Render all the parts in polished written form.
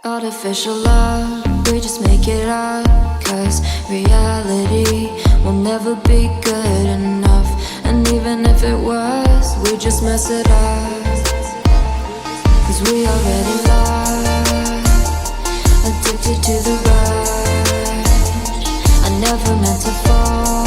Artificial love, we just make it up. Cause reality will never be good enough. And even if it was, we just mess it up. Cause we already lost, addicted to the rush. I never meant to fall.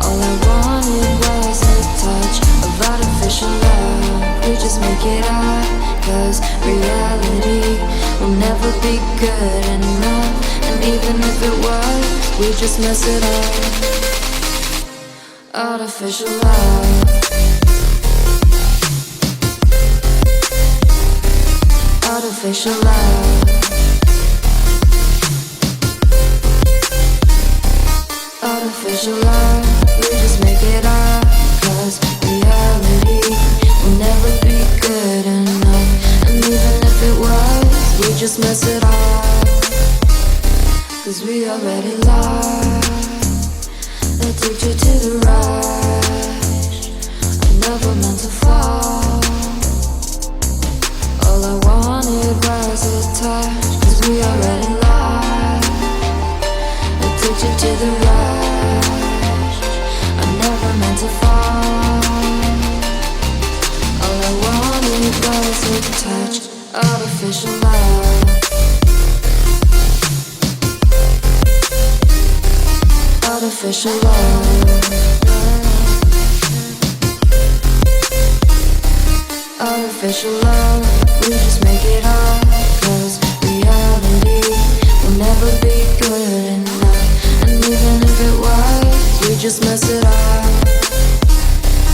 All I wanted was a touch of artificial love. We just make it up. Cause reality will never be good enough. And even if it was, we just mess it up. Artificial love. Artificial love. Artificial love. We just make it up. Cause reality will never be good enough. And even if it was, we just mess it up. Cause we already lost, addicted to the rush. I never meant to fall. All I wanted was a touch. Cause we already lost, addicted to the rush. I never meant to fall. All I wanted was a touch. Artificial love. Artificial love. Artificial love. We just make it up. Cause reality will never be good enough. And even if it was, we just mess it up.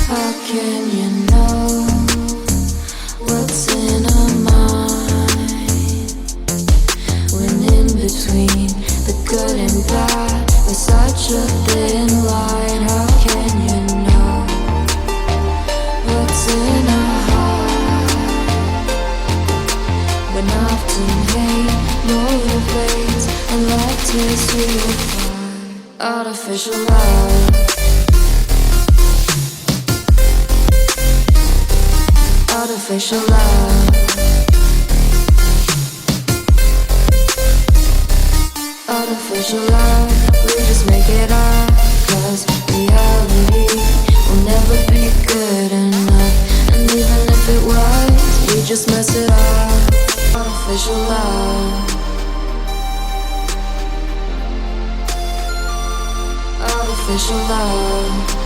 How can you know what's in our mind when in between the good and bad there's such a thin line? How can you know what's in our heart when often hate motivates and love tears you apart? Artificial love. Artificial love. Artificial love. We just make it up. Cause reality will never be good enough. And even if it was, we just mess it up. Artificial love. Artificial love.